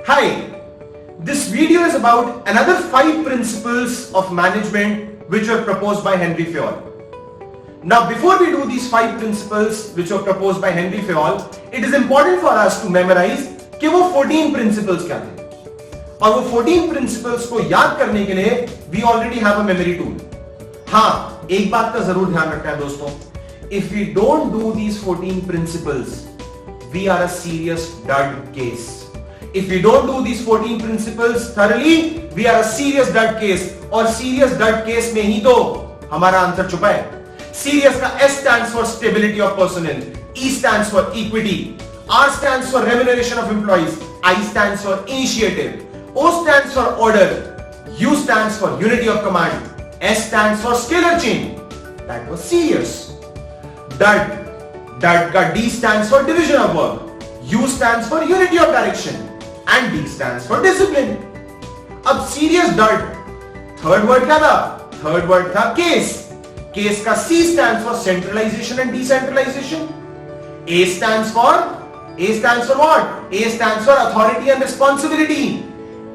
Hi, this video is about another 5 principles of management which were proposed by Henri Fayol. Now before we do these 5 principles which were proposed by Henri Fayol, it is important for us to memorize कि वो 14 principles क्या थे और वो 14 principles को याद करने के लिए we already have a memory tool. हाँ, एक बात का जरूर ध्यान रखना है दोस्तों, if we don't do these 14 principles, we are a serious dud case. If we don't do these 14 principles thoroughly, we are a serious dud case. और serious dud case में ही तो हमारा आंसर छुपा है. Serious का S stands for stability of personnel, E stands for equity, R stands for remuneration of employees, I stands for initiative, O stands for order, U stands for unity of command, S stands for scalar chain. That was serious. Dud का D stands for division of work, U stands for unity of direction, and D stands for discipline. अब serious dud, third word क्या था? Third word था case. Case का C stands for centralization and decentralization. A stands for what? A stands for authority and responsibility.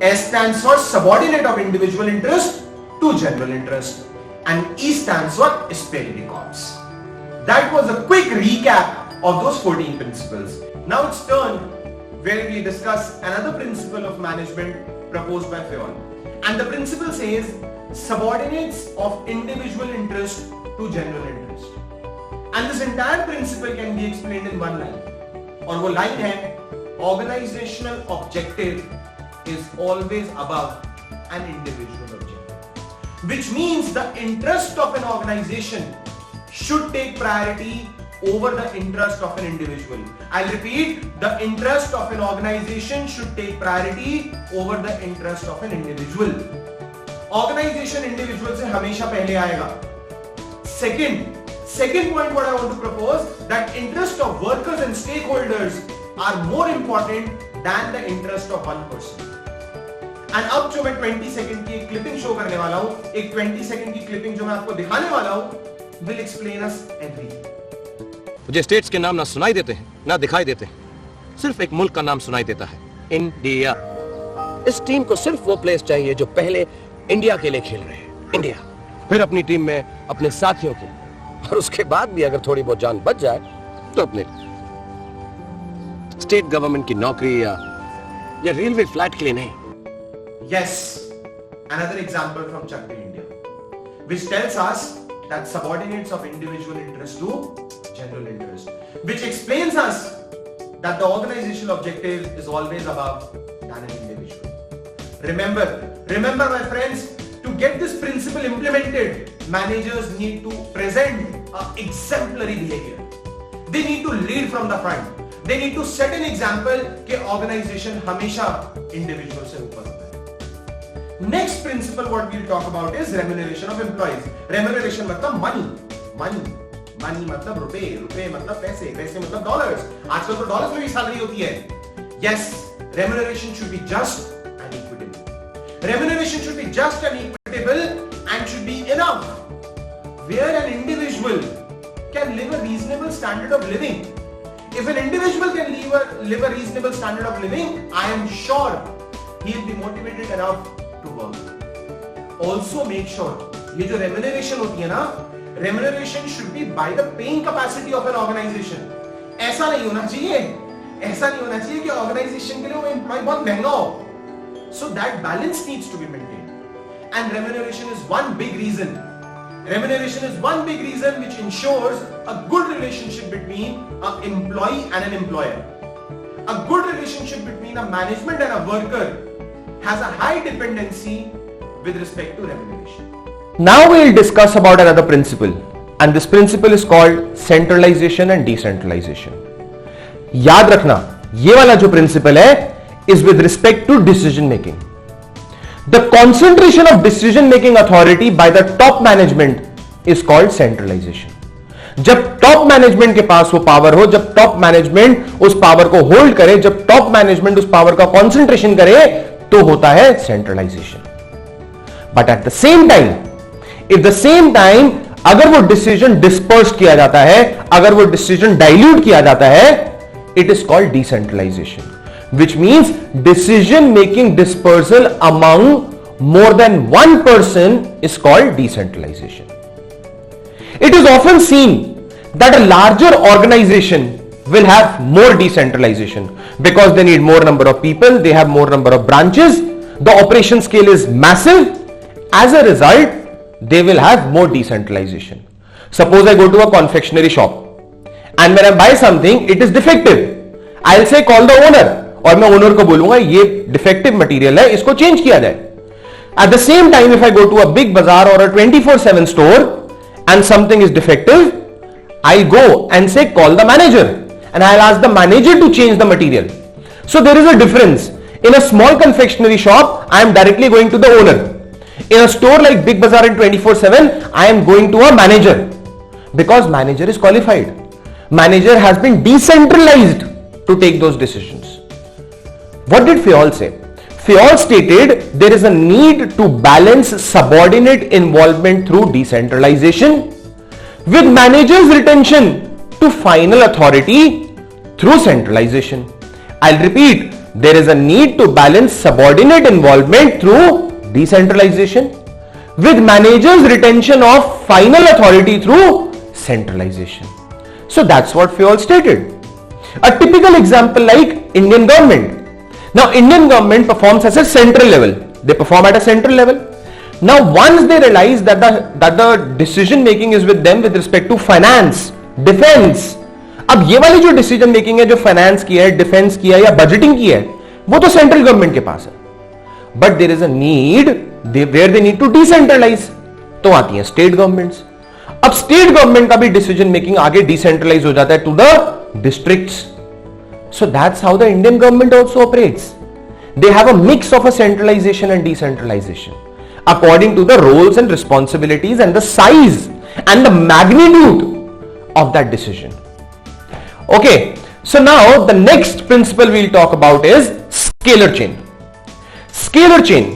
S stands for subordinate of individual interest to general interest. And E stands for spirited corps. That was a quick recap of those 14 principles. Now it's turn where we discuss another principle of management proposed by Fayol. And the principle says subordinates of individual interest to general interest. And this entire principle can be explained in one line. और वो line है, organizational objective is always above an individual objective. Which means the interest of an organization should take priority over the interest of an individual. I'll repeat, the interest of an organization should take priority over the interest of an individual. Organization individual से हमेशा पहले आएगा. Second point what I want to propose, that interest of workers and stakeholders are more important than the interest of one person. And अब जो मैं 20 second की एक clipping show करने वाला हूं, एक 20 सेकंड की क्लिपिंग जो मैं आपको दिखाने वाला हूं, will explain us everything. मुझे स्टेट्स के नाम ना सुनाई देते हैं ना दिखाई देते हैं, सिर्फ एक मुल्क का नाम सुनाई देता है, इंडिया. इस टीम को सिर्फ वो प्लेयर्स चाहिए जो पहले इंडिया के लिए खेल रहे हैं, इंडिया. फिर अपनी टीम में अपने साथियों के, और उसके बाद भी अगर थोड़ी बहुत जान बच जाए तो अपने स्टेट गवर्नमेंट की नौकरी या रेलवे फ्लैट के लिए नहीं. Yes, another example from Chakri India, which tells us that subordinates of individual interest to general interest, which explains us that the organizational objective is always above than an individual. Remember my friends, to get this principle implemented, managers need to present an exemplary behavior. They need to lead from the front. They need to set an example कि organization हमेशा individual से ऊपर होता है. Next principle what we'll talk about is remuneration of employees. Remuneration मतलब money मतलब रुपए मतलब पैसे मतलब डॉलर्स. आजकल तो डॉलर्स में भी सैलरी होती है. Yes, remuneration should be just and equitable. Remuneration should be just and equitable and should be enough where an individual can live a reasonable standard of living. If an individual can live a reasonable standard of living, I am sure he will be motivated enough to work. Also make sure ये जो remuneration होती है ना, remuneration should be by the paying capacity of an organization. ऐसा नहीं होना चाहिए कि organization के लिए वो employee बहुत महंगा हो. So that balance needs to be maintained. And remuneration is one big reason which ensures a good relationship between an employee and an employer. A good relationship between a management and a worker has a high dependency with respect to remuneration. Now we will discuss about another principle, and this principle is called centralization and decentralization. याद रखना, ये वाला जो principle है is with respect to decision making. The concentration of decision making authority by the top management is called centralization. जब top management के पास वो पावर हो, जब टॉप मैनेजमेंट उस पावर को होल्ड करे, जब टॉप मैनेजमेंट उस पावर का कंसंट्रेशन करे, तो होता है centralization. But at the same time अगर वो डिसीजन डिस्पर्स किया जाता है, अगर वो डिसीजन डाइल्यूट किया जाता है, it is called decentralization. which means decision making dispersal among more than one person is called decentralization. It is often seen that a larger organization will have more decentralization because they need more number of people, they have more number of branches, the operation scale is massive. As a result, they will have more decentralization. Suppose I go to a confectionery shop and when I buy something, it is defective. I'll say call the owner और मैं owner को बोलूंगा ये defective material है, इसको change किया जाए. At the same time, if I go to a big bazaar or a 24/7 store and something is defective, I'll go and say call the manager and I'll ask the manager to change the material. So there is a difference. In a small confectionery shop, I am directly going to the owner. In a store like Big Bazaar and 24/7, I am going to a manager because manager is qualified. Manager has been decentralized to take those decisions. What did Fayol say? Fayol stated there is a need to balance subordinate involvement through decentralization with manager's retention to final authority through centralization. I'll repeat, there is a need to balance subordinate involvement through decentralization with manager's retention of final authority through centralization. So that's what Fayol stated. A typical example like Indian government. Now Indian government performs at a central level. They perform at a central level. Now once they realize that the decision making is with them with respect to finance, defense. अब ये वाली जो decision making है जो finance की है, defence की है या बजटिंग की है, वो तो सेंट्रल गवर्नमेंट के पास है. But there is a need where they need to decentralize, तो आती है स्टेट गवर्नमेंट्स. अब स्टेट गवर्नमेंट का भी डिसीजन मेकिंग आगे डिसेंट्रलाइज हो जाता है to the districts. So that's how the Indian government also operates. They have a mix of a centralization and decentralization according to the roles and responsibilities and the size and the magnitude of that decision. Okay, so now the next principle we'll talk about is scalar chain. Scalar chain,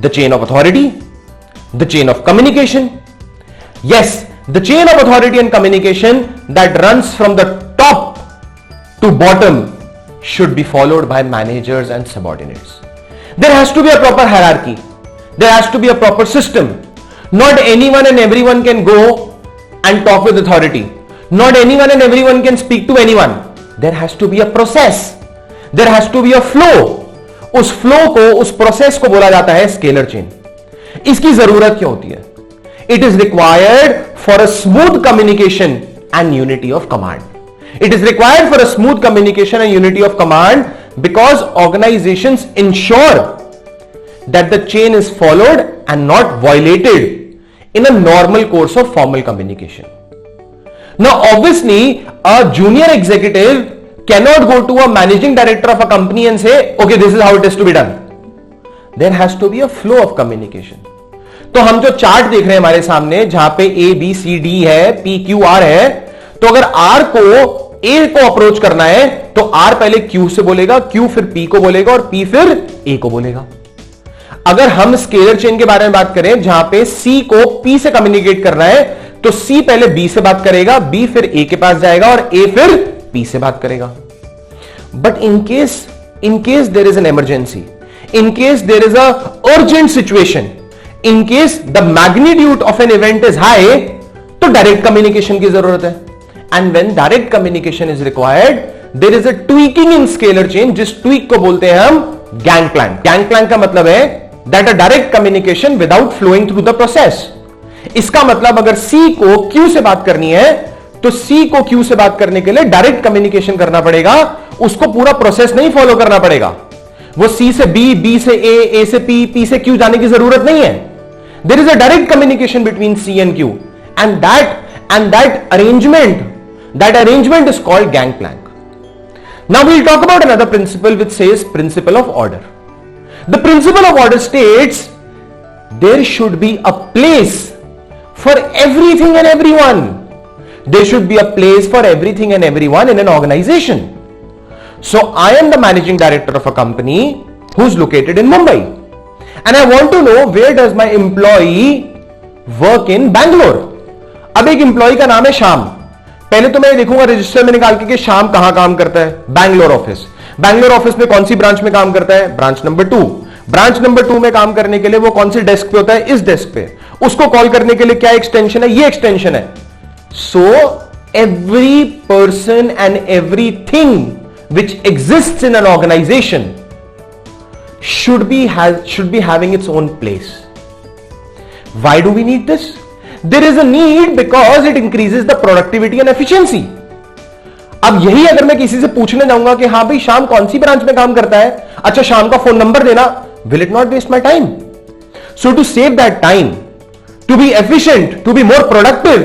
the chain of authority, the chain of communication. Yes, the chain of authority and communication that runs from the top to bottom should be followed by managers and subordinates. There has to be a proper hierarchy. There has to be a proper system. Not anyone and everyone can go and talk with authority. Not anyone and everyone can speak to anyone. There has to be a process. There has to be a flow. उस flow को, उस process को बोला जाता है scalar chain. इसकी जरूरत क्यों होती है? It is required for a smooth communication and unity of command. It is required for a smooth communication and unity of command because organizations ensure that the chain is followed and not violated in a normal course of formal communication. Now obviously a junior executive cannot go to a managing director of a company and say okay this is how it is to be done. There has to be a flow of communication. तो हम जो chart देख रहे हैं हमारे सामने जहां पे A B C D है P Q R है, तो अगर R को A को अप्रोच करना है तो R पहले Q से बोलेगा, Q फिर P को बोलेगा और P फिर A को बोलेगा. अगर हम स्केलर चेन के बारे में बात करें जहां पे C को P से कम्युनिकेट करना है तो C पहले B से बात करेगा, B फिर A के पास जाएगा और A फिर P से बात करेगा. But in case there is an emergency, in case there is a urgent situation, in case the magnitude of an event is high, तो डायरेक्ट कम्युनिकेशन की जरूरत है. And when direct communication is required, there is a tweaking in scalar chain, जिस tweak को बोलते हैं हम gangplank. Gangplank का मतलब है that a direct communication without flowing through the process. इसका मतलब अगर C को Q से बात करनी है तो C को Q से बात करने के लिए डायरेक्ट कम्युनिकेशन करना पड़ेगा, उसको पूरा प्रोसेस नहीं फॉलो करना पड़ेगा. वो C से B, B से A, A से P, P से Q जाने की जरूरत नहीं है. There is a direct communication between C and Q, and that arrangement is called gangplank. Now we'll talk about another principle which says principle of order. The principle of order states there should be a place for everything and everyone. There should be a place for everything and everyone in an organization. So I am the managing director of a company who's located in Mumbai, and I want to know where does my employee work in Bangalore. अब एक employ का नाम है श्याम. पहले तो मैं देखूंगा register में निकाल के कि श्याम कहां काम करता है, बैंगलोर ऑफिस. बैंगलोर ऑफिस में कौन सी ब्रांच में काम करता है? Branch number 2। ब्रांच नंबर 2 में काम करने के लिए वो कौन सी डेस्क पे होता है? इस डेस्क पे। उसको कॉल करने के लिए क्या एक्सटेंशन है? ये एक्सटेंशन है। So every person and everything which exists in an organization should be having its own place. Why do we need this? There is a need because it increases the productivity and efficiency. अब यही अगर मैं किसी से पूछने जाऊंगा कि हाँ भाई शाम कौन सी ब्रांच में काम करता है, अच्छा शाम का फोन नंबर देना, will it not waste my time? So to save that time, to be efficient, to be more productive,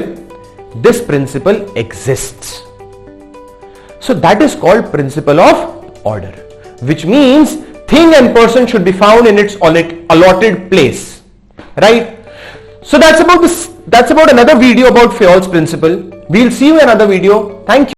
this principle exists. So that is called principle of order, which means thing and person should be found in its allotted place, right? So that's about another video about Fayol's principle. We'll see you in another video. Thank you.